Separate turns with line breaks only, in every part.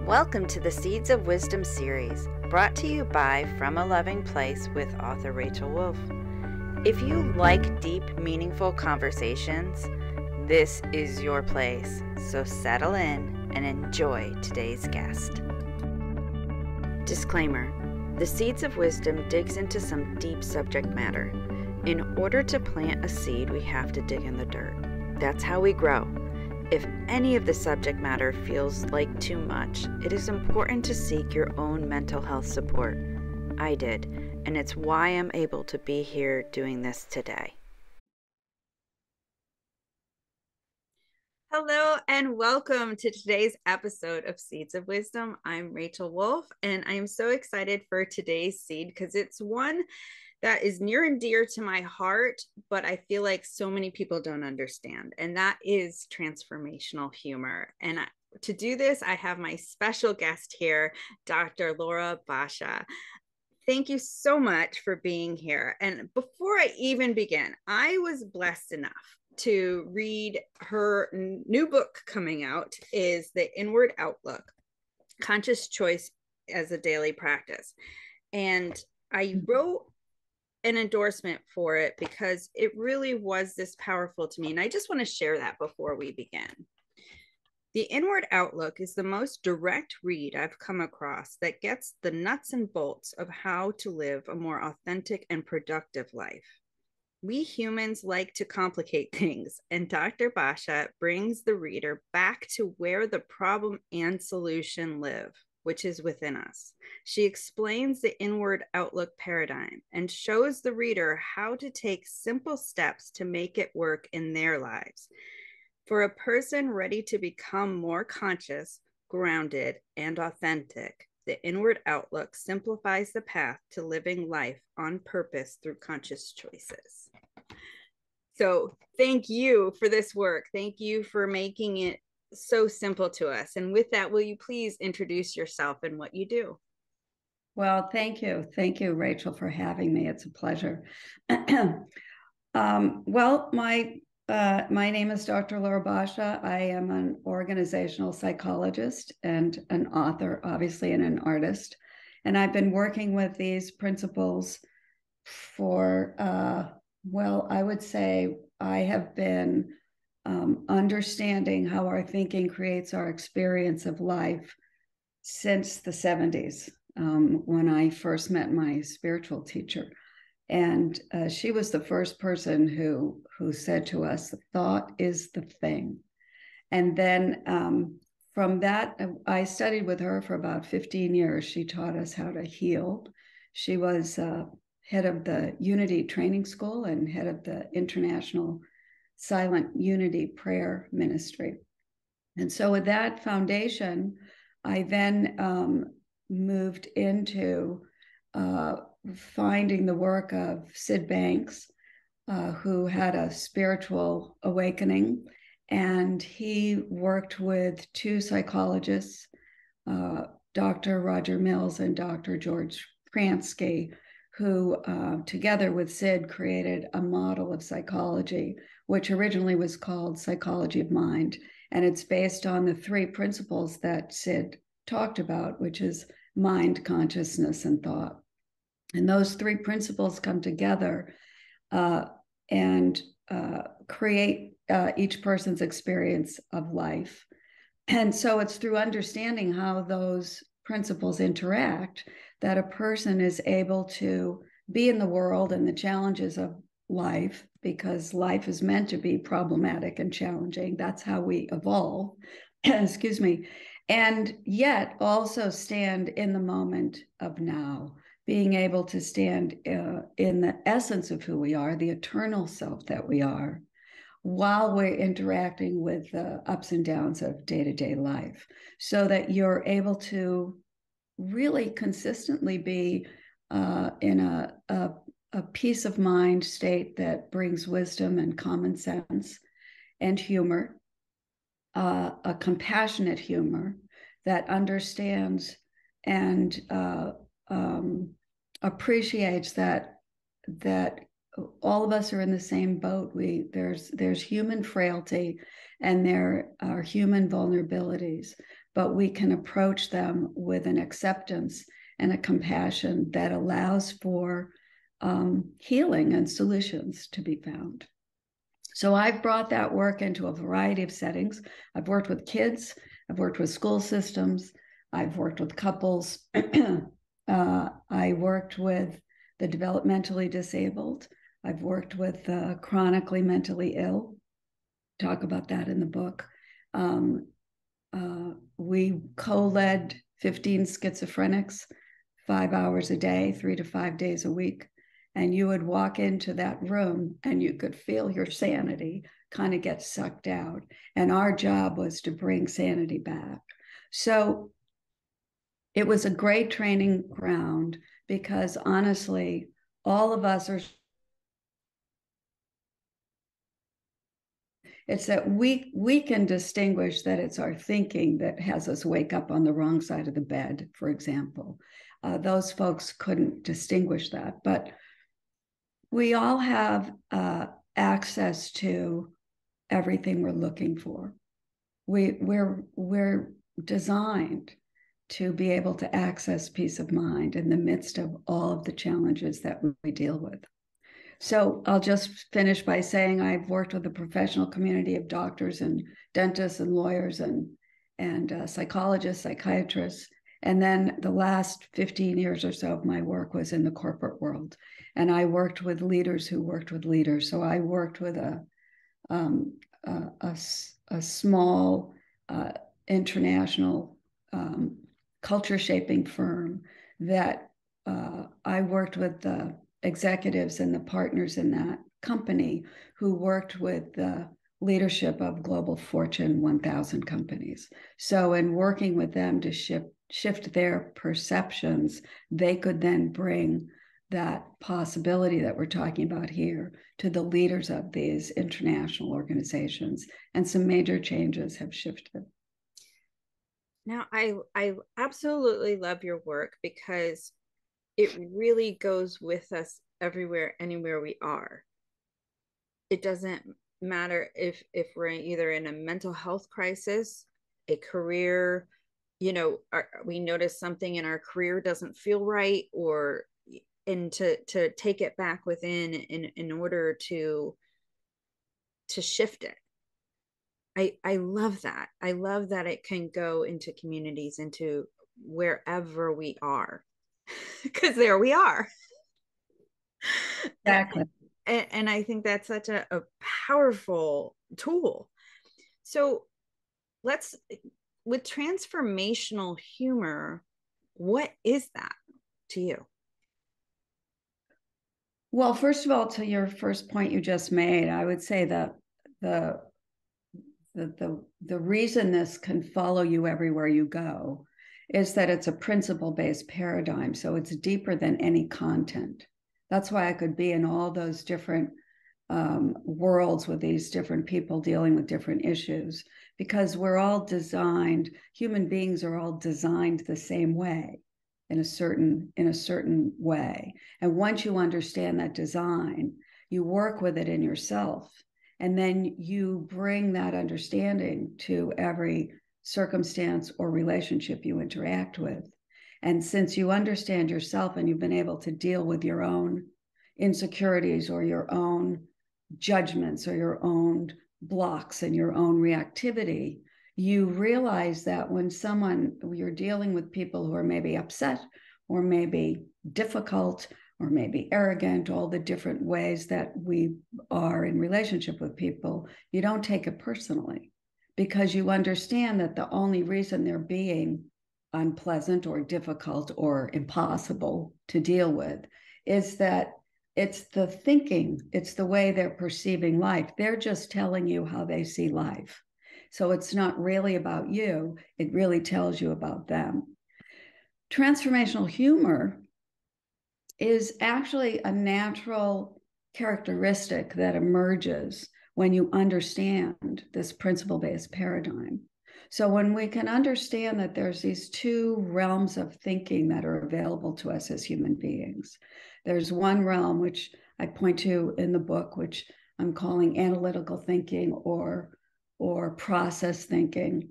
Welcome to the Seeds of Wisdom series, brought to you by From a Loving Place with author Rachel Wolf. If you like deep, meaningful conversations, this is your place. So settle in and enjoy today's guest. Disclaimer: the Seeds of Wisdom digs into some deep subject matter. In order to plant a seed, we have to dig in the dirt. That's how we grow. If any of the subject matter feels like too much, it is important to seek your own mental health support. I did, and it's why I'm able to be here doing this today. Hello and welcome to today's episode of Seeds of Wisdom. I'm Rachel Wolf, and I'm so excited for today's seed because it's one that is near and dear to my heart, but I feel like so many people don't understand, and that is transformational humor. And to do this, I have my special guest here, Dr. Laura Basha. Thank you so much for being here. And before I even begin, I was blessed enough to read her new book coming out, is The Inward Outlook: Conscious Choice as a Daily Practice. And I wrote an endorsement for it because it really was this powerful to me. And I just want to share that before we begin. The Inward Outlook is the most direct read I've come across that gets the nuts and bolts of how to live a more authentic and productive life. We humans like to complicate things, and Dr. Basha brings the reader back to where the problem and solution live, which is within us. She explains the inward outlook paradigm and shows the reader how to take simple steps to make it work in their lives. For a person ready to become more conscious, grounded, and authentic, the inward outlook simplifies the path to living life on purpose through conscious choices. So thank you for this work. Thank you for making it so simple to us. And with that, will you please introduce yourself and what you do?
Well, thank you. Thank you, Rachel, for having me. It's a pleasure. Well, my name is Dr. Laura Basha. I am an organizational psychologist and an author, obviously, and an artist. And I've been working with these principles for, well, I would say I have been understanding how our thinking creates our experience of life since the 70s, when I first met my spiritual teacher. And she was the first person who said to us, thought is the thing. And then from that, I studied with her for about 15 years. She taught us how to heal. She was head of the Unity Training School and head of the International Silent Unity Prayer Ministry. And so with that foundation, I then moved into finding the work of Sid Banks, who had a spiritual awakening. And he worked with two psychologists, Dr. Roger Mills and Dr. George Pransky, who together with Sid created a model of psychology, which originally was called Psychology of Mind. And it's based on the three principles that Sid talked about, which is mind, consciousness, and thought. And those three principles come together and create each person's experience of life. And so it's through understanding how those principles interact that a person is able to be in the world and the challenges of life, because life is meant to be problematic and challenging. That's how we evolve, excuse me, and yet also stand in the moment of now, being able to stand in the essence of who we are, the eternal self that we are, while we're interacting with the ups and downs of day-to-day life, so that you're able to really consistently be in a peace of mind state that brings wisdom and common sense and humor, a compassionate humor that understands and appreciates that all of us are in the same boat. There's human frailty and there are human vulnerabilities, but we can approach them with an acceptance and a compassion that allows for healing and solutions to be found. So I've brought that work into a variety of settings. I've worked with kids, I've worked with school systems, I've worked with couples. I worked with the developmentally disabled. I've worked with the chronically mentally ill. Talk about that in the book. We co-led 15 schizophrenics, 5 hours a day, 3 to 5 days a week. And you would walk into that room and you could feel your sanity kind of get sucked out. And our job was to bring sanity back. So it was a great training ground because honestly, all of us are. It's that we can distinguish that it's our thinking that has us wake up on the wrong side of the bed, for example. Those folks couldn't distinguish that, but we all have access to everything we're looking for. We're designed to be able to access peace of mind in the midst of all of the challenges that we deal with. So I'll just finish by saying I've worked with a professional community of doctors and dentists and lawyers and psychologists, psychiatrists. And then the last 15 years or so of my work was in the corporate world. And I worked with leaders who worked with leaders. So I worked with a small international culture shaping firm that I worked with the executives and the partners in that company who worked with the leadership of global Fortune 1000 companies. So in working with them to shift their perceptions, they could then bring that possibility that we're talking about here to the leaders of these international organizations. And some major changes have shifted.
Now, I absolutely love your work because it really goes with us everywhere, anywhere we are. It doesn't matter if we're either in a mental health crisis, a career, we notice something in our career doesn't feel right, or and to take it back within in order to shift it. I love that. I love that it can go into communities, into wherever we are. Because there we are.
Exactly.
And I think that's such a powerful tool. So with transformational humor, what is that to you?
Well, first of all, to your first point you just made, I would say that the reason this can follow you everywhere you go is that it's a principle-based paradigm. So it's deeper than any content. That's why I could be in all those different worlds with these different people dealing with different issues, because we're all designed, human beings are all designed the same way, in a certain way. And once you understand that design, you work with it in yourself. And then you bring that understanding to every circumstance or relationship you interact with. And since you understand yourself and you've been able to deal with your own insecurities or your own judgments or your own blocks and your own reactivity, you realize that when you're dealing with people who are maybe upset or maybe difficult or maybe arrogant, all the different ways that we are in relationship with people, you don't take it personally, because you understand that the only reason they're being unpleasant or difficult or impossible to deal with is that it's the thinking, it's the way they're perceiving life. They're just telling you how they see life. So it's not really about you, it really tells you about them. Transformational humor is actually a natural characteristic that emerges when you understand this principle-based paradigm. So when we can understand that there's these two realms of thinking that are available to us as human beings. There's one realm, which I point to in the book, which I'm calling analytical thinking or process thinking.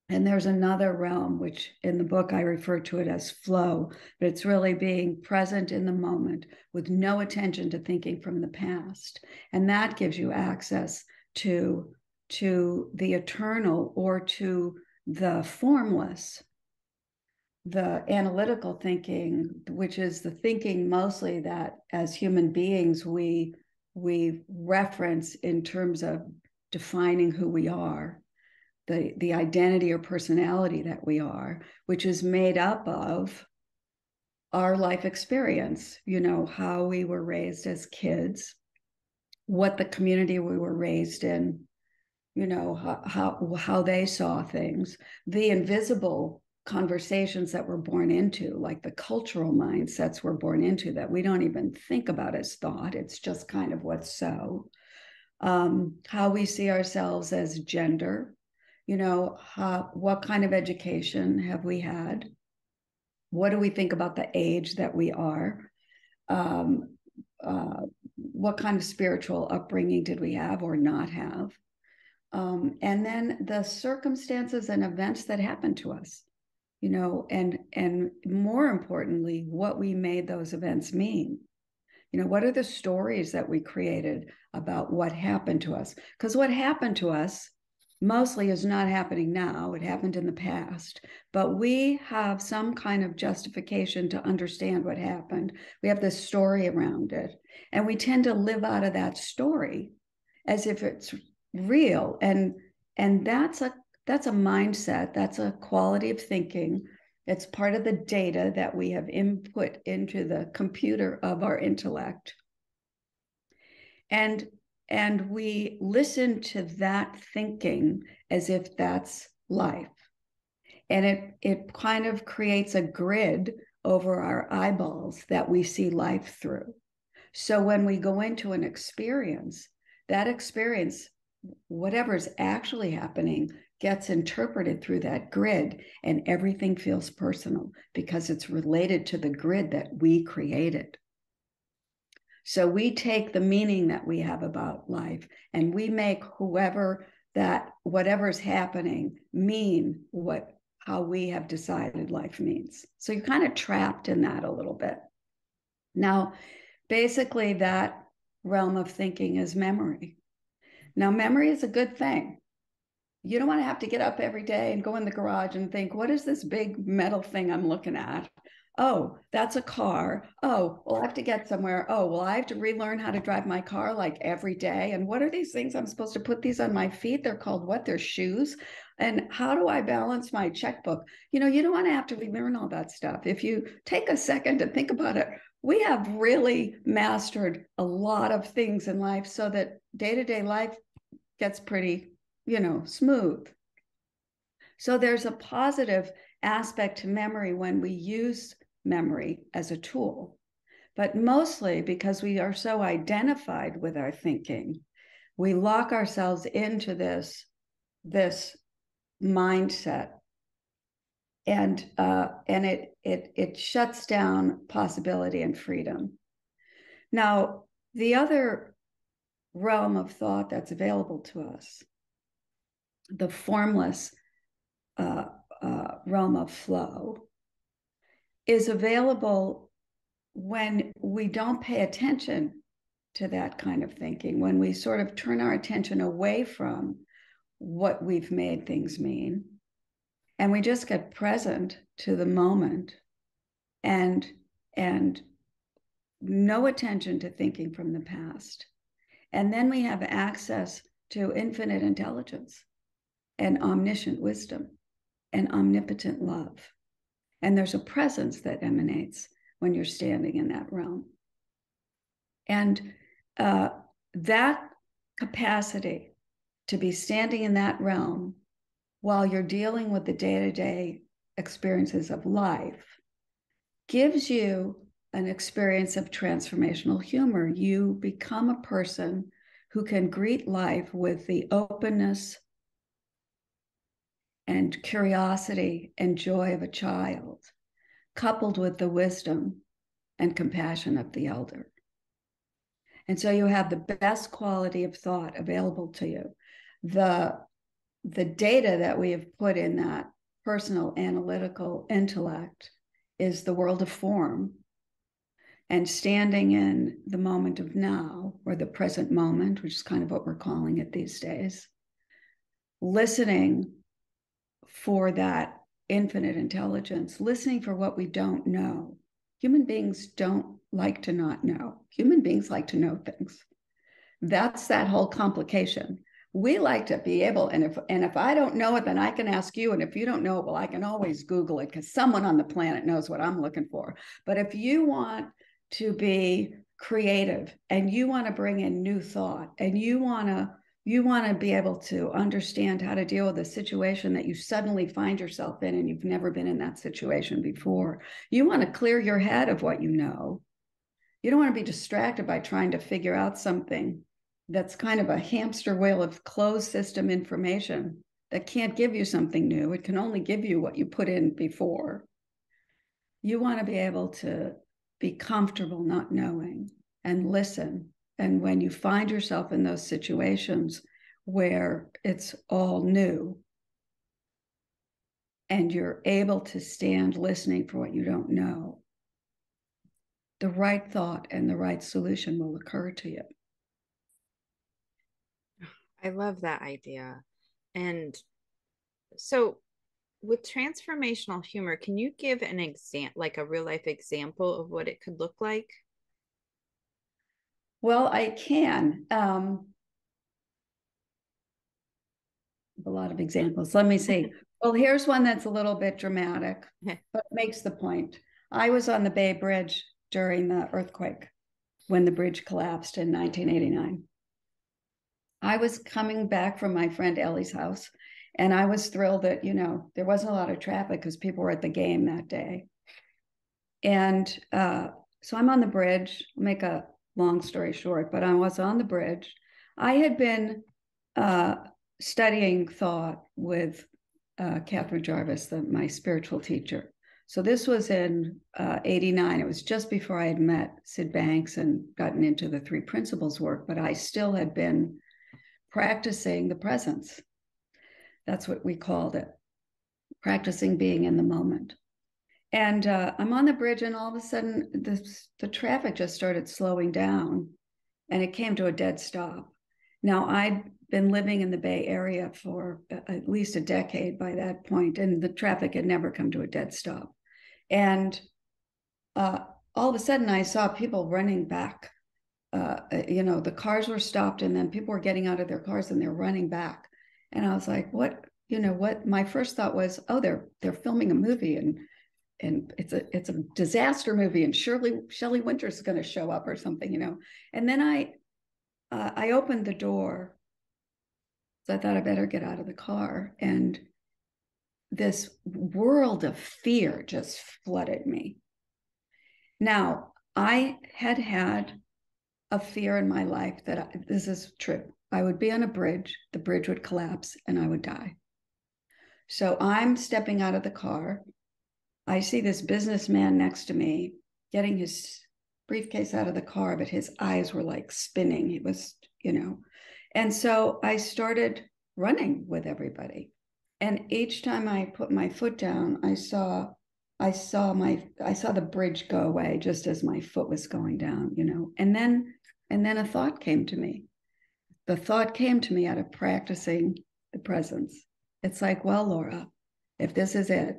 And there's another realm, which in the book I refer to it as flow, but it's really being present in the moment with no attention to thinking from the past. And that gives you access to the eternal, or to the formless, the analytical thinking, which is the thinking mostly that as human beings we reference in terms of defining who we are, the identity or personality that we are, which is made up of our life experience, how we were raised as kids, what the community we were raised in, how they saw things, the invisible conversations that we're born into, like the cultural mindsets we're born into that we don't even think about as thought. It's just kind of what's so. How we see ourselves as gender, what kind of education have we had? What do we think about the age that we are? What kind of spiritual upbringing did we have or not have? And then the circumstances and events that happened to us, and more importantly, what we made those events mean. What are the stories that we created about what happened to us? Because what happened to us mostly is not happening now. It happened in the past, but we have some kind of justification to understand what happened. We have this story around it, and we tend to live out of that story as if it's real. And that's a mindset. That's a quality of thinking. It's part of the data that we have input into the computer of our intellect. And we listen to that thinking as if that's life. And it kind of creates a grid over our eyeballs that we see life through. So when we go into an experience, that experience, whatever's actually happening, gets interpreted through that grid, and everything feels personal because it's related to the grid that we created. So we take the meaning that we have about life and we make whatever's happening mean how we have decided life means. So you're kind of trapped in that a little bit. Now, basically that realm of thinking is memory. Now, memory is a good thing. You don't want to have to get up every day and go in the garage and think, what is this big metal thing I'm looking at? Oh, that's a car. Oh, well, I have to get somewhere. Oh, well, I have to relearn how to drive my car like every day. And what are these things? I'm supposed to put these on my feet. They're called what? They're shoes. And how do I balance my checkbook? You don't want to have to relearn all that stuff. If you take a second to think about it, we have really mastered a lot of things in life so that day-to-day life gets pretty smooth. So there's a positive aspect to memory when we use memory as a tool, but mostly because we are so identified with our thinking, we lock ourselves into this mindset, and it shuts down possibility and freedom. Now, the other realm of thought that's available to us, the formless realm of flow, is available when we don't pay attention to that kind of thinking, when we sort of turn our attention away from what we've made things mean, and we just get present to the moment and no attention to thinking from the past. And then we have access to infinite intelligence and omniscient wisdom and omnipotent love. And there's a presence that emanates when you're standing in that realm. And that capacity to be standing in that realm while you're dealing with the day-to-day experiences of life gives you an experience of transformational humor. You become a person who can greet life with the openness and curiosity and joy of a child, coupled with the wisdom and compassion of the elder. And so you have the best quality of thought available to you, the the data that we have put in that personal analytical intellect is the world of form. And standing in the moment of now, or the present moment, which is kind of what we're calling it these days, listening for that infinite intelligence, listening for what we don't know. Human beings don't like to not know. Human beings like to know things. That's that whole complication. We like to be able, and if I don't know it, then I can ask you. And if you don't know it, well, I can always Google it because someone on the planet knows what I'm looking for. But if you want to be creative and you want to bring in new thought and you want to be able to understand how to deal with a situation that you suddenly find yourself in and you've never been in that situation before, you want to clear your head of what you know. You don't want to be distracted by trying to figure out something that's kind of a hamster wheel of closed system information that can't give you something new. It can only give you what you put in before. You want to be able to be comfortable not knowing and listen. And when you find yourself in those situations where it's all new and you're able to stand listening for what you don't know, the right thought and the right solution will occur to you.
I love that idea. And so with transformational humor, can you give an example, like a real life example of what it could look like?
Well, I can. A lot of examples. Let me see. Well, here's one that's a little bit dramatic, but makes the point. I was on the Bay Bridge during the earthquake when the bridge collapsed in 1989. I was coming back from my friend Ellie's house, and I was thrilled that, there wasn't a lot of traffic because people were at the game that day. And so I'm on the bridge. I'll make a long story short, but I was on the bridge. I had been studying thought with Catherine Jarvis, my spiritual teacher. So this was in 89. It was just before I had met Sid Banks and gotten into the three principles work, but I still had been practicing the presence. That's what we called it, practicing being in the moment. And I'm on the bridge, and all of a sudden, the traffic just started slowing down, and it came to a dead stop. Now, I'd been living in the Bay Area for at least a decade by that point, and the traffic had never come to a dead stop. And all of a sudden, I saw people running back. The cars were stopped, and then people were getting out of their cars and they're running back. And I was like, what? My first thought was, oh, they're filming a movie, and it's a disaster movie, and Shelley Winters is going to show up or something, And then I opened the door, so I thought I better get out of the car, and this world of fear just flooded me. Now, I had a fear in my life that this is true. I would be on a bridge, the bridge would collapse, and I would die. So I'm stepping out of the car. I see this businessman next to me getting his briefcase out of the car, but his eyes were like spinning. It was, And so I started running with everybody. And each time I put my foot down, I saw the bridge go away just as my foot was going down, And then a thought came to me. The thought came to me out of practicing the presence. It's like, well, Laura, if this is it,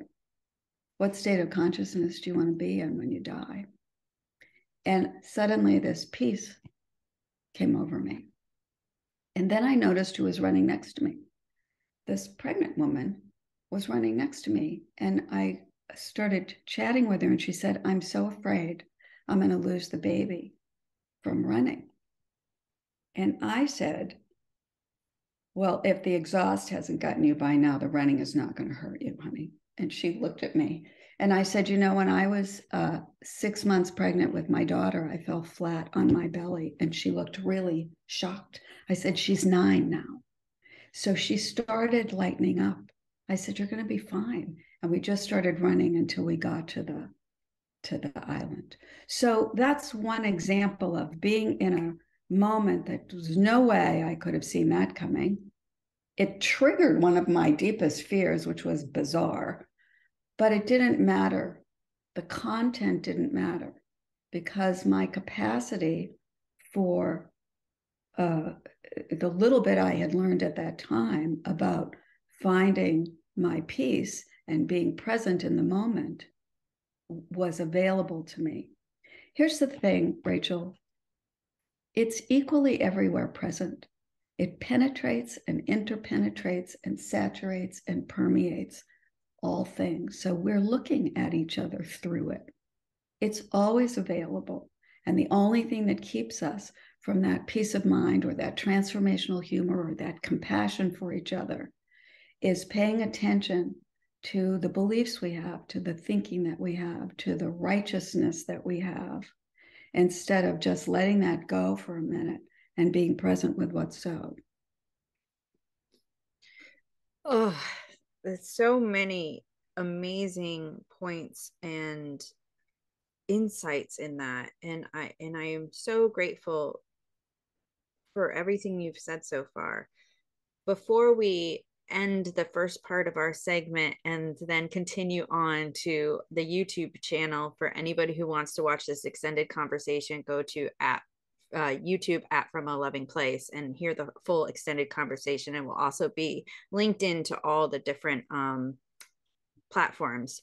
what state of consciousness do you want to be in when you die? And suddenly this peace came over me. And then I noticed who was running next to me. This pregnant woman was running next to me. And I started chatting with her, and she said, I'm so afraid I'm going to lose the baby from running. And I said, well, if the exhaust hasn't gotten you by now, the running is not going to hurt you, honey. And she looked at me, and I said, when I was 6 months pregnant with my daughter, I fell flat on my belly, and she looked really shocked. I said, she's 9 now. So she started lightening up. I said, you're going to be fine. And we just started running until we got to the island. So that's one example of being in a moment that there's no way I could have seen that coming. it triggered one of my deepest fears, which was bizarre, but it didn't matter. The content didn't matter because my capacity for the little bit I had learned at that time about finding my peace and being present in the moment was available to me. Here's the thing, Rachel. It's equally everywhere present. It penetrates and interpenetrates and saturates and permeates all things. So we're looking at each other through it. It's always available. And the only thing that keeps us from that peace of mind or that transformational humor or that compassion for each other is paying attention to the beliefs we have, to the thinking that we have, to the righteousness that we have, instead of just letting that go for a minute and being present with what's so.
Oh, there's so many amazing points and insights in that. And I am so grateful for everything you've said so far. Before we end the first part of our segment and then continue on to the YouTube channel, for anybody who wants to watch this extended conversation, go to YouTube at From a Loving Place and hear the full extended conversation. And will also be linked into all the different platforms.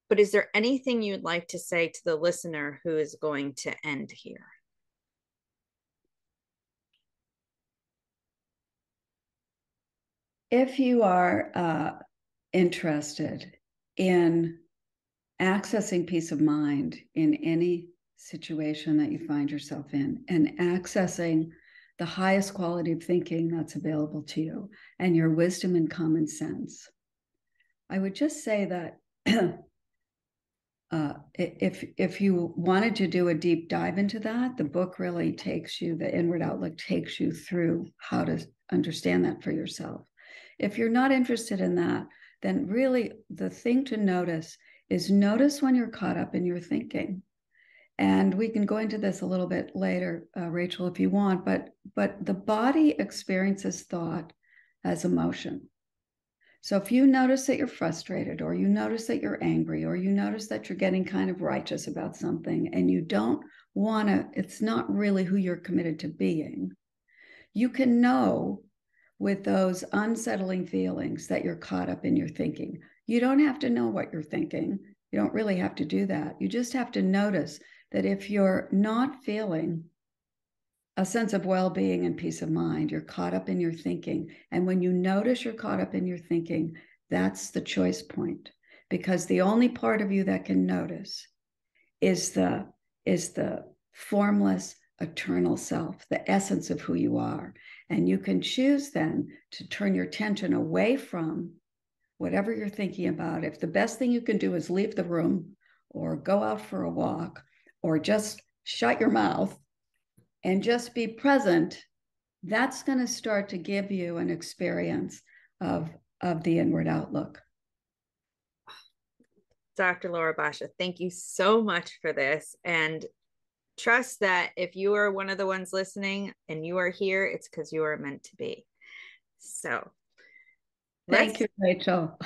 But is there anything you'd like to say to the listener who is going to end here?
If you are interested in accessing peace of mind in any situation that you find yourself in, and accessing the highest quality of thinking that's available to you and your wisdom and common sense, I would just say that if you wanted to do a deep dive into that, the book really takes you, the Inward Outlook takes you through how to understand that for yourself. If you're not interested in that, then really the thing to notice is notice when you're caught up in your thinking. And we can go into this a little bit later, Rachel, if you want, but the body experiences thought as emotion. So if you notice that you're frustrated, or you notice that you're angry, or you notice that you're getting kind of righteous about something, and you don't want to, it's not really who you're committed to being, you can know with those unsettling feelings that you're caught up in your thinking. You don't have to know what you're thinking. You don't really have to do that. You just have to notice that if you're not feeling a sense of well-being and peace of mind, you're caught up in your thinking. And when you notice you're caught up in your thinking, that's the choice point, because the only part of you that can notice is the formless eternal self, the essence of who you are. And you can choose then to turn your attention away from whatever you're thinking about. If the best thing you can do is leave the room or go out for a walk or just shut your mouth and just be present, that's going to start to give you an experience of the inward outlook.
Dr. Laura Basha, thank you so much for this. And trust that if you are one of the ones listening and you are here, it's because you are meant to be. So
thank you, Rachel.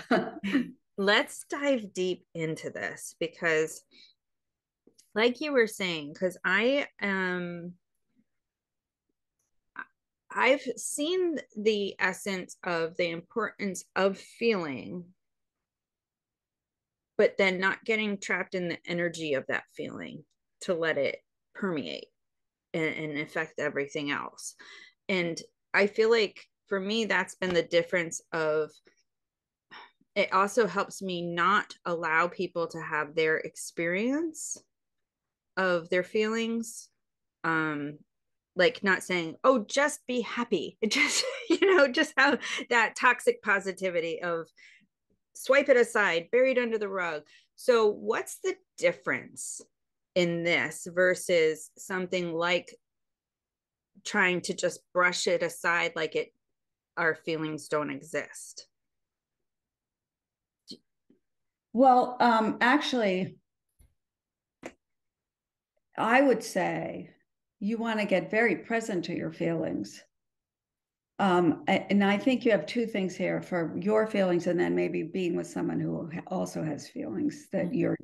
Let's dive deep into this, because like you were saying, because I've seen the essence of the importance of feeling, but then not getting trapped in the energy of that feeling to let it permeate and affect everything else. And I feel like for me, that's been the difference of, it also helps me not allow people to have their experience of their feelings. Like not saying, oh, just be happy. It just, just have that toxic positivity of swipe it aside, buried under the rug. So what's the difference in this versus something like trying to just brush it aside like our feelings don't exist?
Well, actually, I would say you want to get very present to your feelings. And I think you have two things here for your feelings, and then maybe being with someone who also has feelings that you're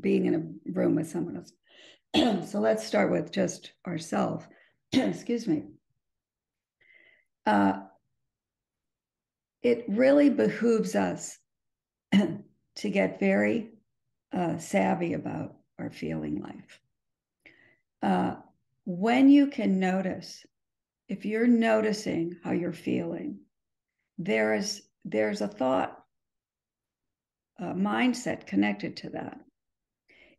being in a room with someone else. So let's start with just ourselves. Excuse me. It really behooves us to get very savvy about our feeling life. When you can notice, if you're noticing how you're feeling, there's a thought, a mindset connected to that.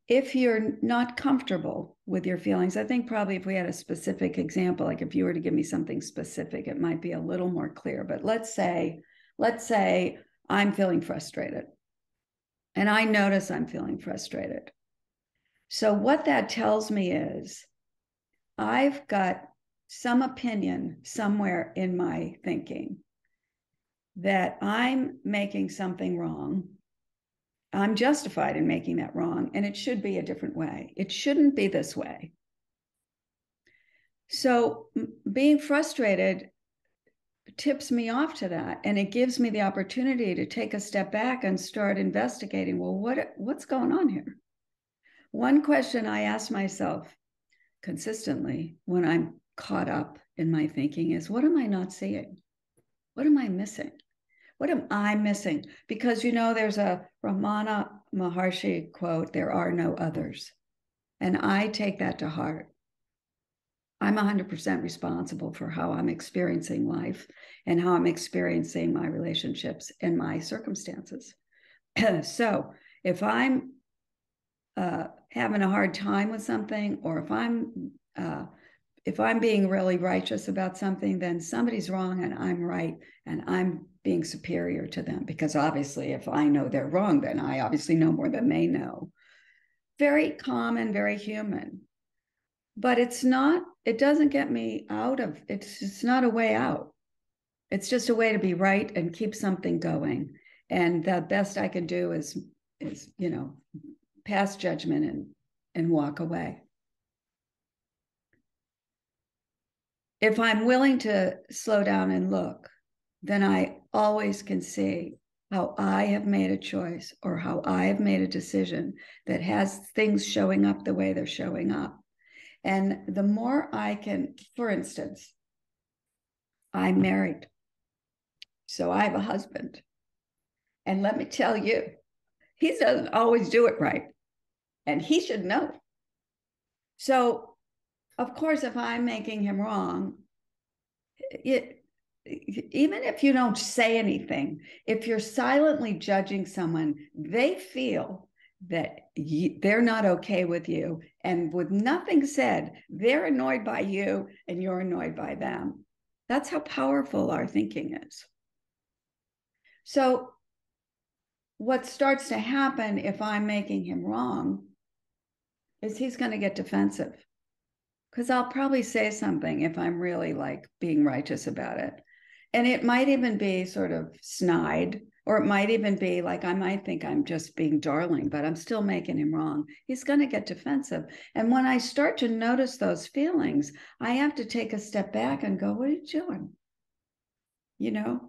If you're not comfortable with your feelings, I think probably if we had a specific example, like if you were to give me something specific, it might be a little more clear. But let's say I'm feeling frustrated and I notice I'm feeling frustrated. So what that tells me is I've got some opinion somewhere in my thinking that I'm making something wrong. I'm justified in making that wrong, and it should be a different way. It shouldn't be this way. So being frustrated tips me off to that, and it gives me the opportunity to take a step back and start investigating, well, what's going on here? One question I ask myself consistently when I'm caught up in my thinking is, what am I not seeing? What am I missing? What am I missing? Because, there's a Ramana Maharshi quote, there are no others. And I take that to heart. I'm 100% responsible for how I'm experiencing life and how I'm experiencing my relationships and my circumstances. So if I'm having a hard time with something, or if I'm being really righteous about something, then somebody's wrong and I'm right, and I'm being superior to them, because obviously if I know they're wrong, then I obviously know more than they know. Very common, very human. But it doesn't get me out of, it's not a way out. It's just a way to be right and keep something going. And the best I can do is pass judgment and walk away. If I'm willing to slow down and look, then I always can see how I have made a choice or how I have made a decision that has things showing up the way they're showing up. And the more I can, for instance, I'm married, so I have a husband. And let me tell you, he doesn't always do it right. And he should know. So, of course, if I'm making him wrong, even if you don't say anything, if you're silently judging someone, they feel that they're not okay with you. And with nothing said, they're annoyed by you and you're annoyed by them. That's how powerful our thinking is. So what starts to happen if I'm making him wrong is he's going to get defensive, because I'll probably say something if I'm really like being righteous about it. And it might even be sort of snide, or it might even be like, I might think I'm just being darling, but I'm still making him wrong. He's going to get defensive. And when I start to notice those feelings, I have to take a step back and go, what are you doing?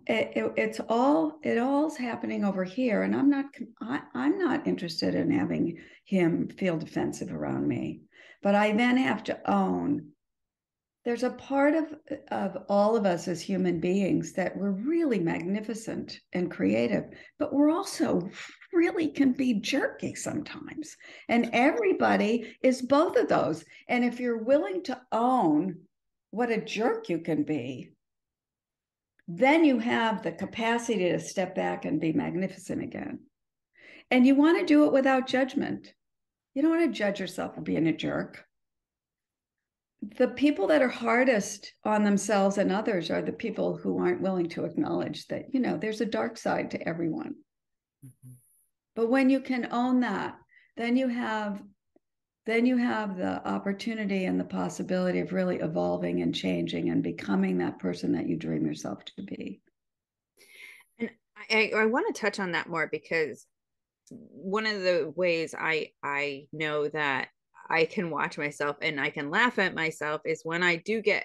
It's all's happening over here. And I'm not interested in having him feel defensive around me. But I then have to own there's a part of all of us as human beings that we're really magnificent and creative, but we're also really can be jerky sometimes. And everybody is both of those. And if you're willing to own what a jerk you can be, then you have the capacity to step back and be magnificent again. And you want to do it without judgment. You don't want to judge yourself for being a jerk. The people that are hardest on themselves and others are the people who aren't willing to acknowledge that, there's a dark side to everyone. Mm-hmm. But when you can own that, then you have the opportunity and the possibility of really evolving and changing and becoming that person that you dream yourself to be.
And I want to touch on that more, because one of the ways I know that I can watch myself and I can laugh at myself is when I do get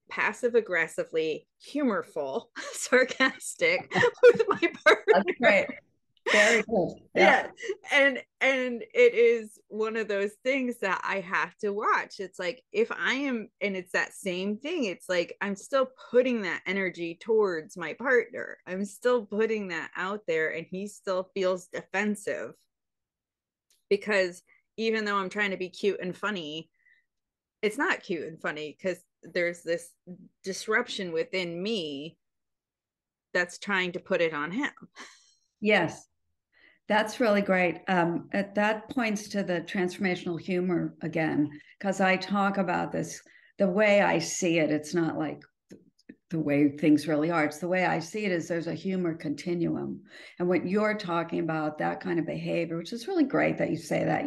passive aggressively humorful, sarcastic with my partner.
That's great. Very good.
Yeah. And it is one of those things that I have to watch. It's like if I am, and it's that same thing, it's like I'm still putting that energy towards my partner, I'm still putting that out there, and he still feels defensive because even though I'm trying to be cute and funny, it's not cute and funny because there's this disruption within me that's trying to put it on him.
Yes. That's really great. That points to the transformational humor again, because I talk about this the way I see it. It's not like the way things really are. It's the way I see it is there's a humor continuum. And what you're talking about, that kind of behavior, which is really great that you say that,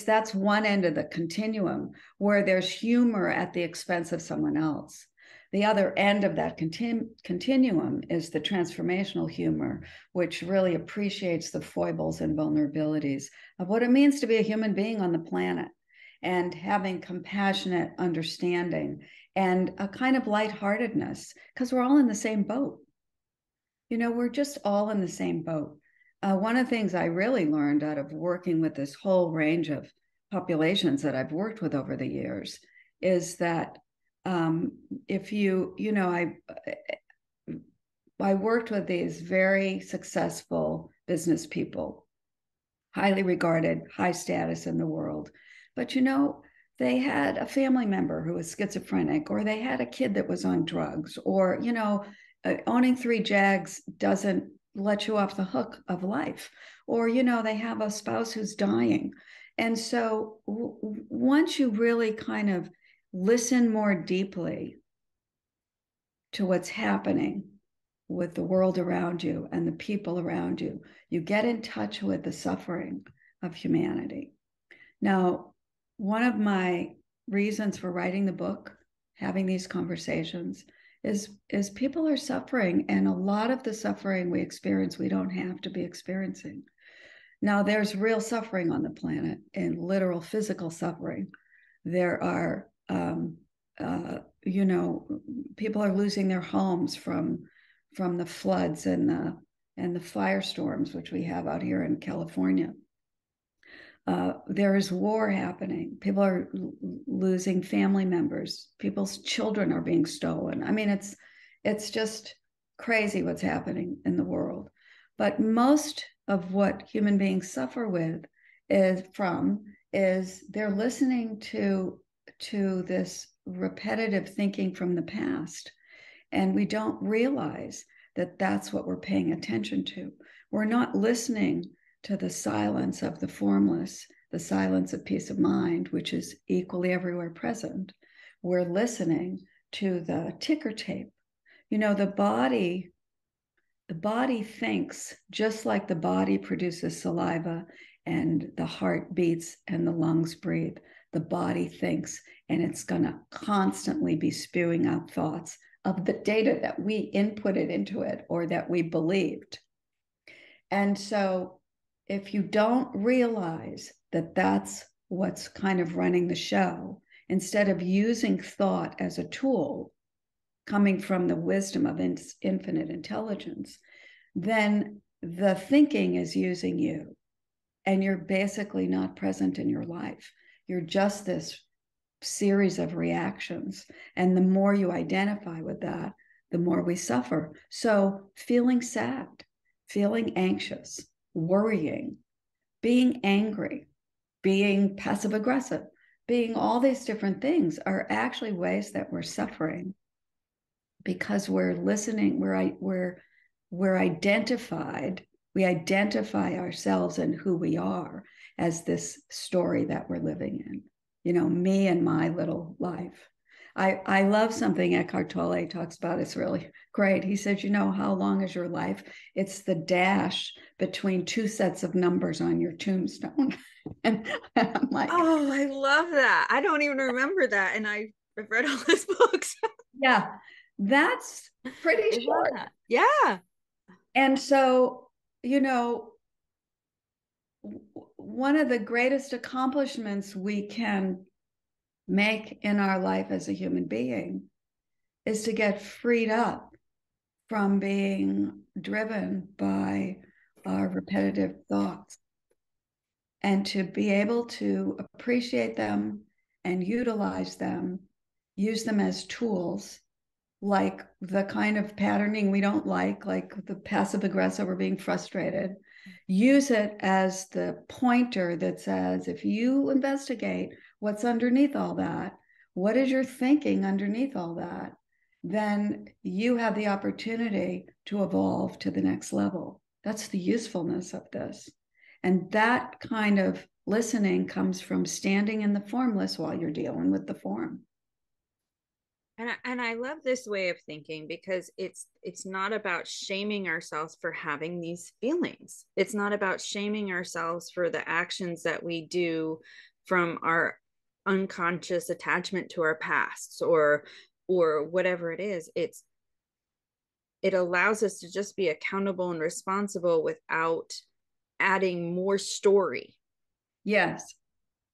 that's one end of the continuum where there's humor at the expense of someone else. The other end of that continuum is the transformational humor, which really appreciates the foibles and vulnerabilities of what it means to be a human being on the planet, and having compassionate understanding and a kind of lightheartedness, because we're all in the same boat. We're just all in the same boat. One of the things I really learned out of working with this whole range of populations that I've worked with over the years is that if I worked with these very successful business people, highly regarded, high status in the world, but they had a family member who was schizophrenic, or they had a kid that was on drugs, or owning 3 Jags doesn't let you off the hook of life, or they have a spouse who's dying. And so once you really kind of listen more deeply to what's happening with the world around you and the people around you, you get in touch with the suffering of humanity. Now, one of my reasons for writing the book, having these conversations, is people are suffering, and a lot of the suffering we experience, we don't have to be experiencing. Now, there's real suffering on the planet, and literal physical suffering. There are, people are losing their homes from the floods and the firestorms, which we have out here in California. There is war happening. People are losing family members. People's children are being stolen. I mean, it's just crazy what's happening in the world. But most of what human beings suffer with is they're listening to this repetitive thinking from the past. And we don't realize that that's what we're paying attention to. We're not listening to the silence of the formless, the silence of peace of mind, which is equally everywhere present. We're listening to the ticker tape. The body thinks just like the body produces saliva and the heart beats and the lungs breathe. The body thinks, and it's going to constantly be spewing out thoughts of the data that we inputted into it or that we believed. And so if you don't realize that that's what's kind of running the show, instead of using thought as a tool coming from the wisdom of infinite intelligence, then the thinking is using you, and you're basically not present in your life. You're just this series of reactions. And the more you identify with that, the more we suffer. So feeling sad, feeling anxious, worrying, being angry, being passive aggressive, being all these different things are actually ways that we're suffering because we're listening, we're identified, we identify ourselves and who we are as this story that we're living in, me and my little life. I love something Eckhart Tolle talks about. It's really great. He says, how long is your life? It's the dash between 2 sets of numbers on your tombstone. and I'm like,
oh, I love that. I don't even remember that. And I've read all his books.
Yeah, that's pretty short.
Yeah.
And so, one of the greatest accomplishments we can make in our life as a human being is to get freed up from being driven by our repetitive thoughts and to be able to appreciate them and utilize them, use them as tools, like the kind of patterning we don't like the passive aggressive or being frustrated. Use it as the pointer that says, if you investigate what's underneath all that, what is your thinking underneath all that, then you have the opportunity to evolve to the next level. That's the usefulness of this. And that kind of listening comes from standing in the formless while you're dealing with the form.
And I love this way of thinking because it's not about shaming ourselves for having these feelings. It's not about shaming ourselves for the actions that we do from our unconscious attachment to our pasts or whatever it is. It allows us to just be accountable and responsible without adding more story.
Yes.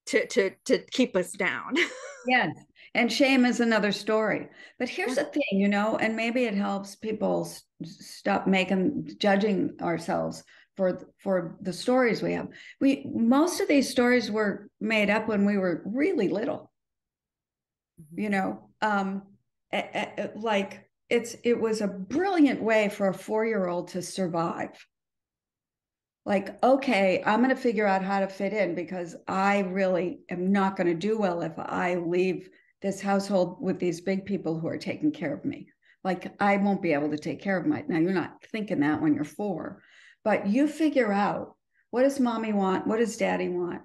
To keep us down.
Yes. And shame is another story. But here's the thing, and maybe it helps people stop judging ourselves for the stories we have. Most of these stories were made up when we were really little. Like it was a brilliant way for a 4-year-old to survive. Like, okay, I'm going to figure out how to fit in because I really am not going to do well if I leave this household with these big people who are taking care of me. Like, I won't be able to take care of now, you're not thinking that when you're 4, but you figure out, what does mommy want? What does daddy want?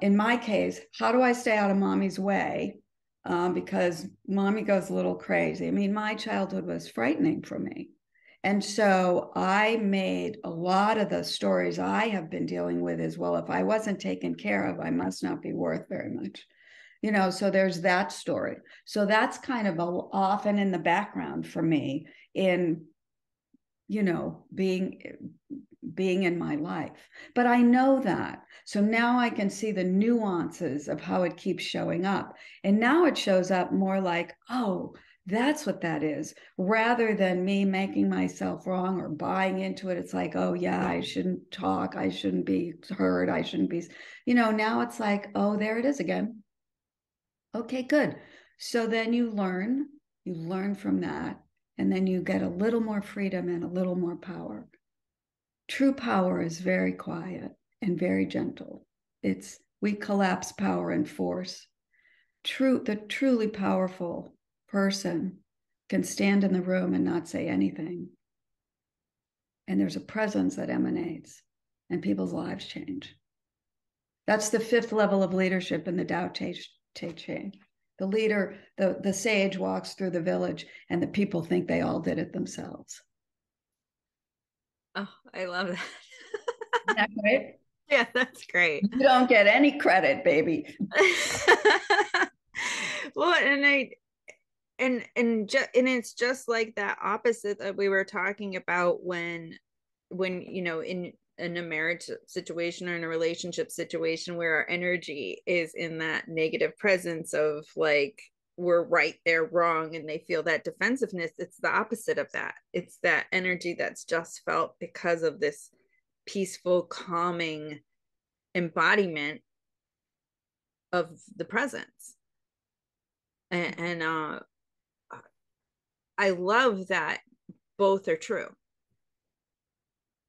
In my case, how do I stay out of mommy's way? Because mommy goes a little crazy. I mean, my childhood was frightening for me. And so I made a lot of the stories I have been dealing with as well. If I wasn't taken care of, I must not be worth very much. So there's that story. So that's kind of often in the background for me in, being in my life. But I know that. So now I can see the nuances of how it keeps showing up. And now it shows up more like, oh, that's what that is, rather than me making myself wrong or buying into it. It's like, oh yeah, I shouldn't talk. I shouldn't be heard. I shouldn't be, now it's like, oh, there it is again. Okay, good. So then you learn from that, and then you get a little more freedom and a little more power. True power is very quiet and very gentle. We collapse power and force. The truly powerful person can stand in the room and not say anything. And there's a presence that emanates, and people's lives change. That's the 5th level of leadership in the Tao Te Ching. The leader, the sage walks through the village, and the people think they all did it themselves.
Oh, I love that.
Isn't that great?
Yeah, that's great.
You don't get any credit, baby.
Well, and it's just like that opposite that we were talking about when in a marriage situation or in a relationship situation where our energy is in that negative presence of like we're right, they're wrong, and they feel that defensiveness. It's the opposite of that. It's that energy that's just felt because of this peaceful, calming embodiment of the presence. And I love that both are true.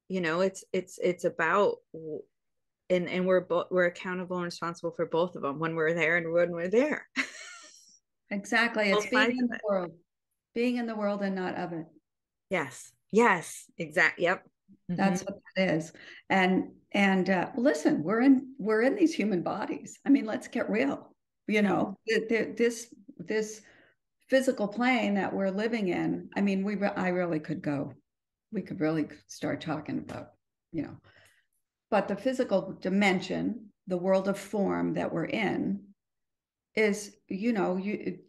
It's about, and we're accountable and responsible for both of them when we're there and when we're there.
Exactly. It's being in the world. Being in the world and not of it.
Yes, exactly. Yep.
That's what that is. And listen, we're in these human bodies. I mean, let's get real. This physical plane that we're living in. I mean, we could really start talking about, but the physical dimension, the world of form that we're in, is,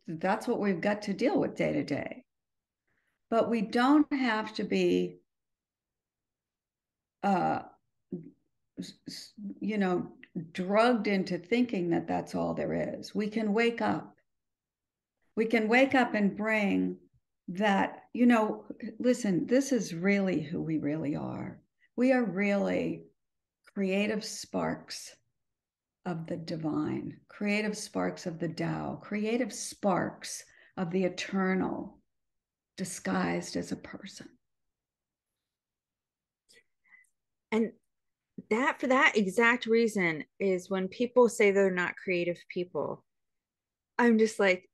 that's what we've got to deal with day to day. But we don't have to be drugged into thinking that that's all there is. We can wake up. We can wake up and bring that, listen, this is really who we really are. We are really creative sparks of the divine, creative sparks of the Tao, creative sparks of the eternal disguised as a person.
And that, for that exact reason, is when people say they're not creative people, I'm just like,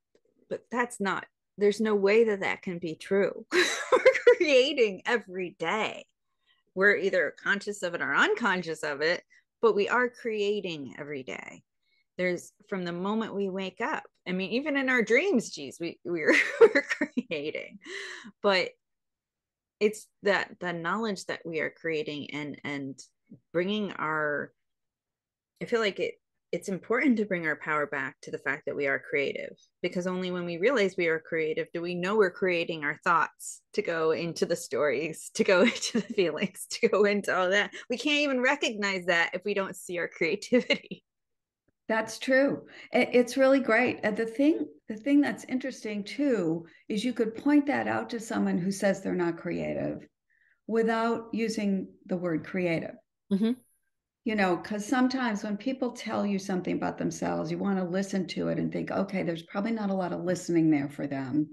but that's not, there's no way that that can be true. We're creating every day. We're either conscious of it or unconscious of it, but we are creating every day. There's, from the moment we wake up, I mean, even in our dreams, geez, we're we're creating. But it's that the knowledge that we are creating, and bringing our, I feel like it's important to bring our power back to the fact that we are creative, because only when we realize we are creative do we know we're creating our thoughts to go into the stories, to go into the feelings, to go into all that. We can't even recognize that if we don't see our creativity.
That's true. It's really great. And the thing that's interesting too is you could point that out to someone who says they're not creative without using the word creative.
Mm-hmm.
Because sometimes when people tell you something about themselves, you want to listen to it and think, okay, there's probably not a lot of listening there for them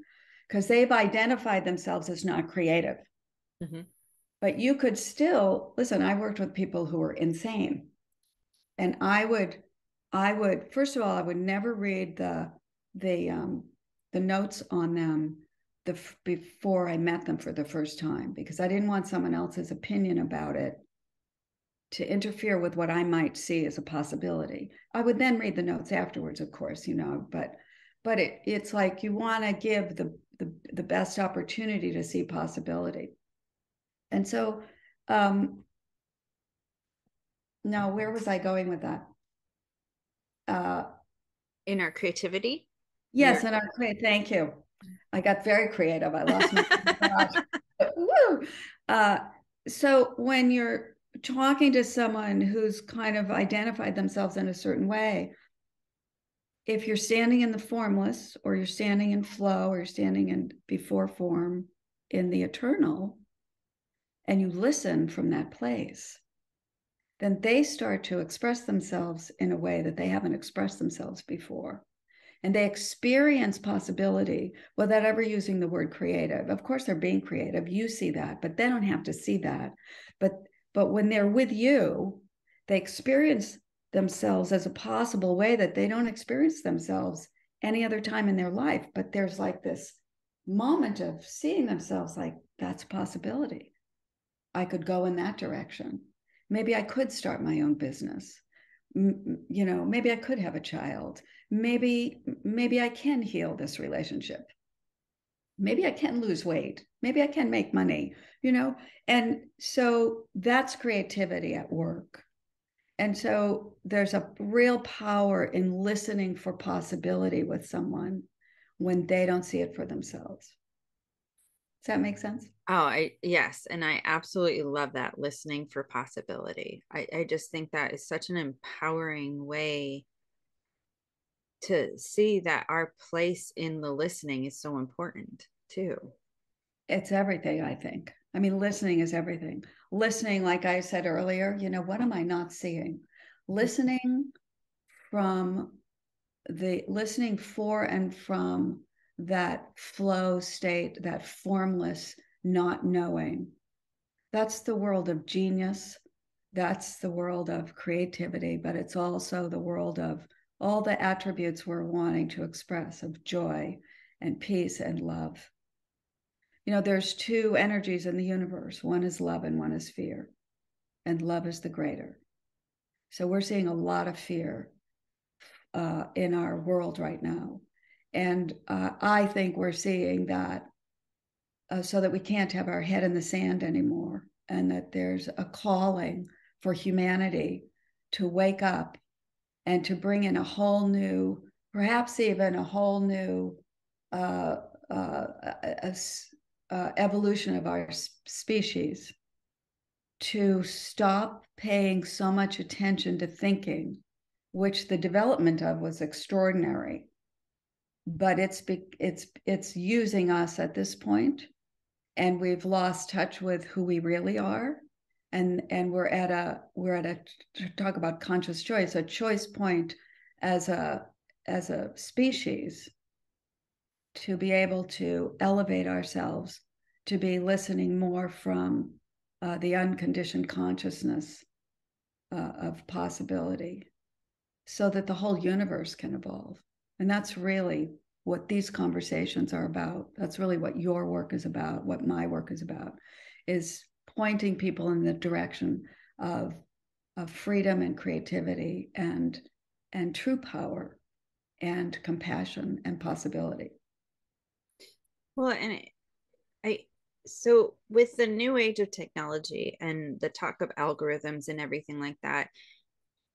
because they've identified themselves as not creative.
Mm-hmm.
But you could still listen. I worked with people who were insane, and I would first of all, I would never read the notes on them before I met them for the first time, because I didn't want someone else's opinion about it to interfere with what I might see as a possibility. I would then read the notes afterwards, of course, but it's like you want to give the best opportunity to see possibility. And so, now where was I going with that?
In our creativity.
Yes, and I'm great. Thank you. I got very creative. I lost my woo. So when you're talking to someone who's kind of identified themselves in a certain way, if you're standing in the formless, or you're standing in flow, or you're standing in before form in the eternal, and you listen from that place, then they start to express themselves in a way that they haven't expressed themselves before. And they experience possibility without ever using the word creative. Of course, they're being creative. You see that, but they don't have to see that. But when they're with you, they experience themselves as a possible way that they don't experience themselves any other time in their life. But there's like this moment of seeing themselves like, that's a possibility. I could go in that direction. Maybe I could start my own business. Maybe I could have a child. Maybe I can heal this relationship. Maybe I can lose weight. Maybe I can make money, and so that's creativity at work. And so there's a real power in listening for possibility with someone when they don't see it for themselves. Does that make sense?
Yes, and I absolutely love that, listening for possibility. I just think that is such an empowering way to see that our place in the listening is so important too.
It's everything, I think. I mean, listening is everything. Listening, like I said earlier, what am I not seeing? Listening listening for and from that flow state, that formless not knowing. That's the world of genius. That's the world of creativity, but it's also the world of all the attributes we're wanting to express, of joy and peace and love. There's two energies in the universe. One is love and one is fear. And love is the greater. So we're seeing a lot of fear in our world right now. And I think we're seeing that so that we can't have our head in the sand anymore, and that there's a calling for humanity to wake up and to bring in a whole new, perhaps even a whole new evolution of our species, to stop paying so much attention to thinking, which the development of was extraordinary. but it's using us at this point, and we've lost touch with who we really are, and we're at a talk about conscious choice, a choice point as a species, to be able to elevate ourselves, to be listening more from the unconditioned consciousness of possibility, so that the whole universe can evolve. And that's really what these conversations are about. That's really what your work is about, what my work is about, is pointing people in the direction of freedom and creativity and true power and compassion and possibility.
Well, and I so with the new age of technology and the talk of algorithms and everything like that,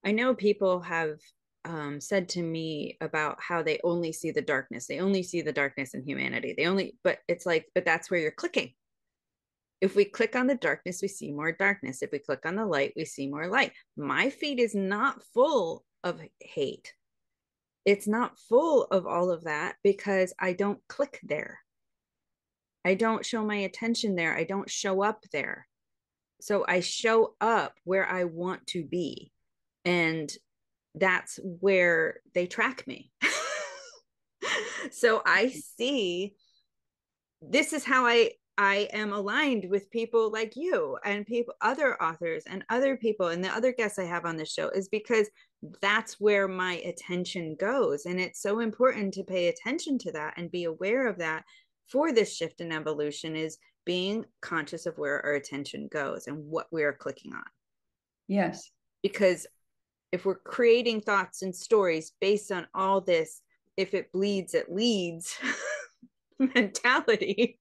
I know people have said to me about how they only see the darkness. They only see the darkness in humanity. But it's like, but that's where you're clicking. If we click on the darkness, we see more darkness. If we click on the light, we see more light. My feed is not full of hate. It's not full of all of that because I don't click there. I don't show my attention there. I don't show up there. So I show up where I want to be. And that's where they track me. So I see this is how I am aligned with people like you and people, other authors and other people and the other guests I have on the show, is because that's where my attention goes. And it's so important to pay attention to that and be aware of that for this shift in evolution, is being conscious of where our attention goes and what we're clicking on.
Yes.
Because if we're creating thoughts and stories based on all this, if it bleeds, it leads mentality,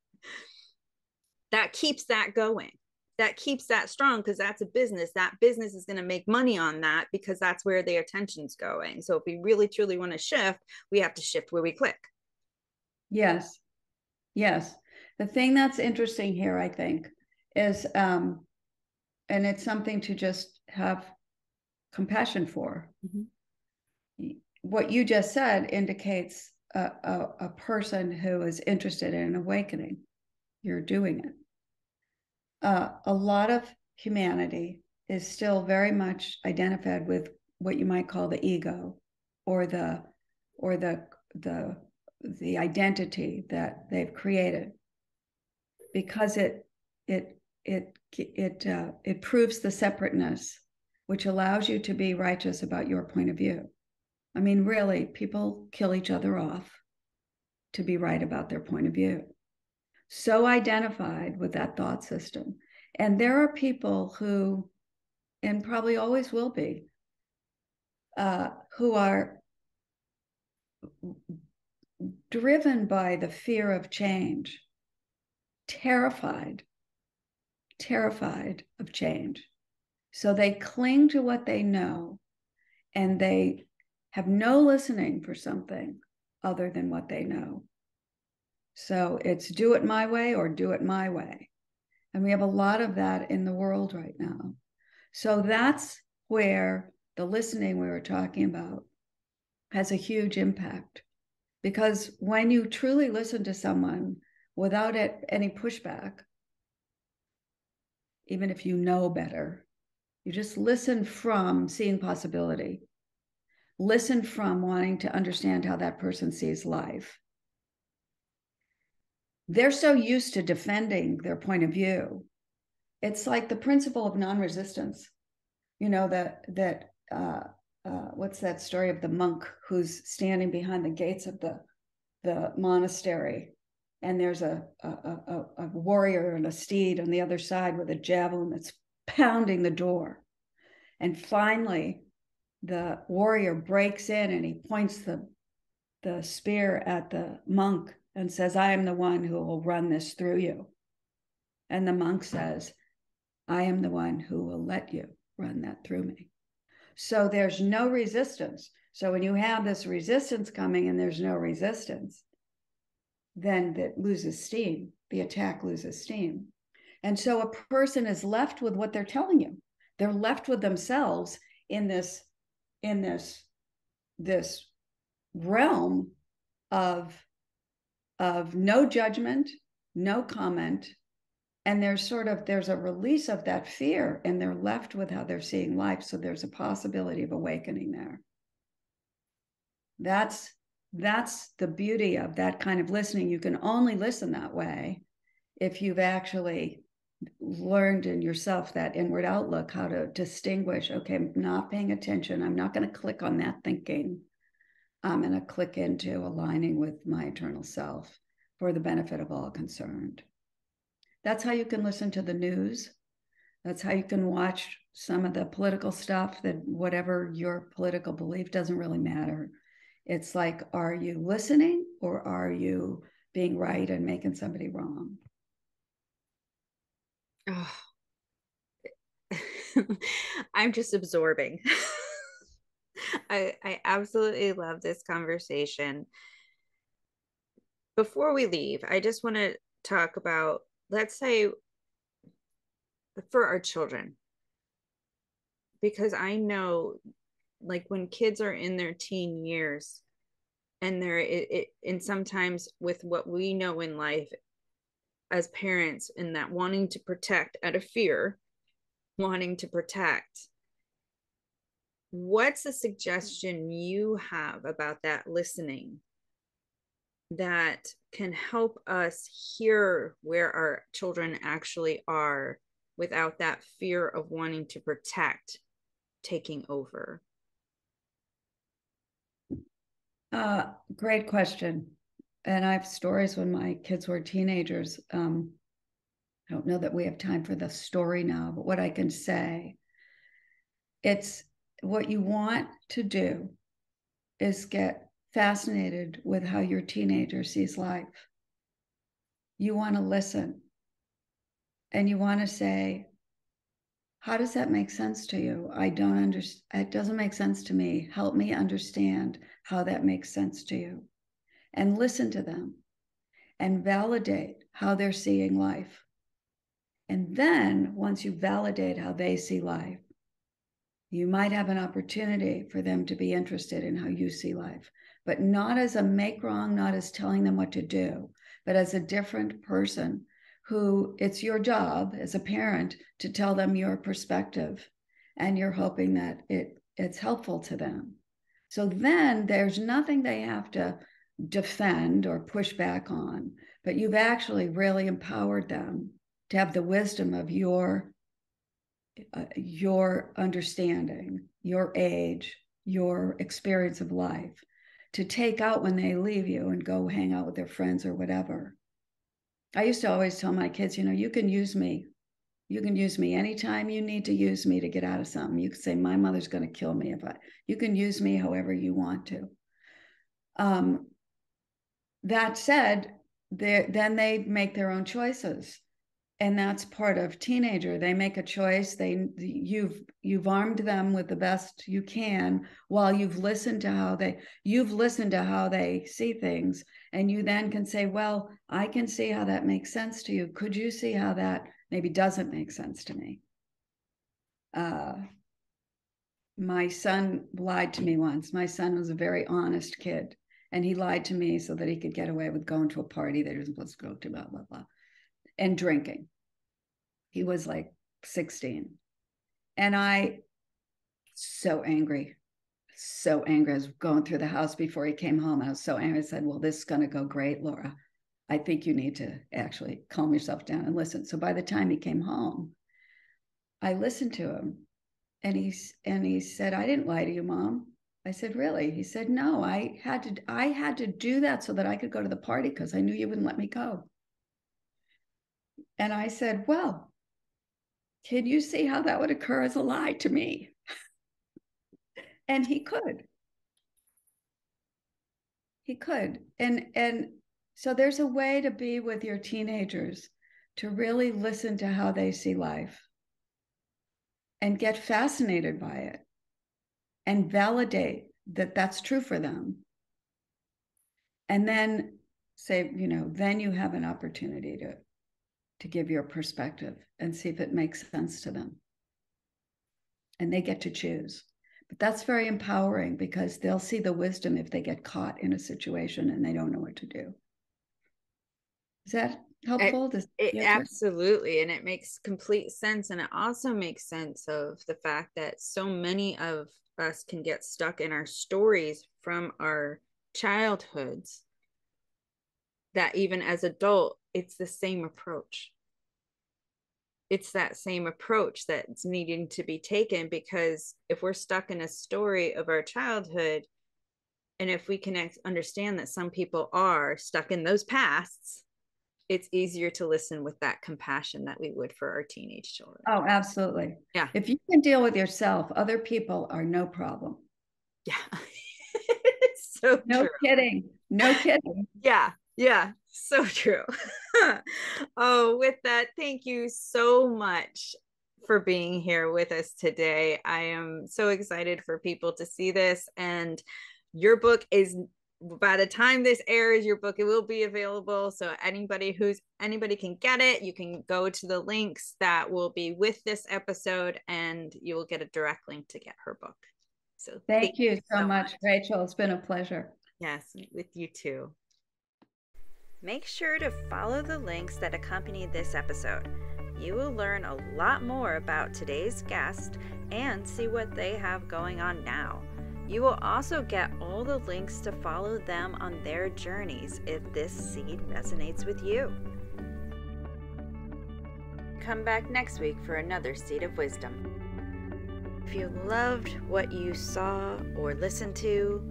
that keeps that going. That keeps that strong, because that's a business. That business is going to make money on that because that's where their attention's going. So if we really truly want to shift, we have to shift where we click.
Yes. Yes. The thing that's interesting here, I think, is, and it's something to just have compassion for. Mm-hmm. What you just said indicates a person who is interested in awakening. You're doing it. A lot of humanity is still very much identified with what you might call the ego, or the identity that they've created, because it proves the separateness, which allows you to be righteous about your point of view. I mean, really, people kill each other off to be right about their point of view. So identified with that thought system. And there are people who, and probably always will be, who are driven by the fear of change, terrified of change. So they cling to what they know, and they have no listening for something other than what they know. So it's do it my way or do it my way. And we have a lot of that in the world right now. So that's where the listening we were talking about has a huge impact. Because when you truly listen to someone without any pushback, even if you know better, you just listen from seeing possibility, listen from wanting to understand how that person sees life. They're so used to defending their point of view. It's like the principle of non-resistance. You know, what's that story of the monk who's standing behind the gates of the monastery, and there's a warrior and a steed on the other side with a javelin that's pounding the door. And finally, the warrior breaks in and he points the spear at the monk and says, "I am the one who will run this through you." And the monk says, "I am the one who will let you run that through me." So there's no resistance. So when you have this resistance coming and there's no resistance, then that loses steam. The attack loses steam. And so a person is left with what they're telling you. They're left with themselves in this realm of no judgment, no comment, and there's a release of that fear, and they're left with how they're seeing life. So there's a possibility of awakening there. That's the beauty of that kind of listening. You can only listen that way if you've actually learned in yourself that inward outlook, how to distinguish, okay, I'm not paying attention. I'm not going to click on that thinking. I'm going to click into aligning with my eternal self for the benefit of all concerned. That's how you can listen to the news. That's how you can watch some of the political stuff, that whatever your political belief, doesn't really matter. It's like, are you listening or are you being right and making somebody wrong?
Oh. I'm just absorbing. I absolutely love this conversation. Before we leave, I just want to talk about, let's say, for our children, because I know, like, when kids are in their teen years, and and sometimes with what we know in life as parents, in that wanting to protect out of fear, wanting to protect, what's a suggestion you have about that listening that can help us hear where our children actually are without that fear of wanting to protect taking over?
Great question. And I have stories when my kids were teenagers. I don't know that we have time for the story now, but what I can say, it's what you want to do is get fascinated with how your teenager sees life. You want to listen and you want to say, how does that make sense to you? I don't understand. It doesn't make sense to me. Help me understand how that makes sense to you. And listen to them and validate how they're seeing life. And then once you validate how they see life, you might have an opportunity for them to be interested in how you see life, but not as a make wrong, not as telling them what to do, but as a different person who it's your job as a parent to tell them your perspective, and you're hoping that it's helpful to them. So then there's nothing they have to defend or push back on, but you've actually really empowered them to have the wisdom of your understanding, your age, your experience of life, to take out when they leave you and go hang out with their friends or whatever. I used to always tell my kids, you can use me. You can use me anytime you need to use me to get out of something. You can say, my mother's going to kill me you can use me however you want to. That said, then they make their own choices. And that's part of teenager. They make a choice. You've armed them with the best you can, while you've listened to how they see things. And you then can say, well, I can see how that makes sense to you. Could you see how that maybe doesn't make sense to me? My son lied to me once. My son was a very honest kid, and he lied to me so that he could get away with going to a party that he was supposed to go to, blah, blah, blah, and drinking. He was like 16. And so angry. I was going through the house before he came home. And I was so angry. I said, well, this is going to go great, Laura. I think you need to actually calm yourself down and listen. So by the time he came home, I listened to him. And he said, I didn't lie to you, Mom. I said, really? He said, no, I had to do that so that I could go to the party because I knew you wouldn't let me go. And I said, well, can you see how that would occur as a lie to me? And he could. And so there's a way to be with your teenagers, to really listen to how they see life and get fascinated by it and validate that that's true for them. And then say, then you have an opportunity to give your perspective and see if it makes sense to them. And they get to choose. But that's very empowering because they'll see the wisdom if they get caught in a situation and they don't know what to do. Is that helpful?
Absolutely. And it makes complete sense. And it also makes sense of the fact that so many of us can get stuck in our stories from our childhoods that even as adult, it's the same approach. It's that same approach that's needing to be taken, because if we're stuck in a story of our childhood, and if we can understand that some people are stuck in those pasts, it's easier to listen with that compassion that we would for our teenage children.
Oh, absolutely.
Yeah.
If you can deal with yourself, other people are no problem.
Yeah. It's so
no
true.
kidding. No kidding.
Yeah. Yeah. So true. Oh, with that, thank you so much for being here with us today. I am so excited for people to see this, and your book is, by the time this airs, your book, it will be available. So anybody can get it. You can go to the links that will be with this episode and you will get a direct link to get her book. So
thank you so much, Rachel. It's been a pleasure.
Yes, with you too. Make sure to follow the links that accompany this episode. You will learn a lot more about today's guest and see what they have going on now. You will also get all the links to follow them on their journeys if this seed resonates with you. Come back next week for another Seed of Wisdom. If you loved what you saw or listened to,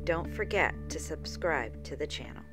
don't forget to subscribe to the channel.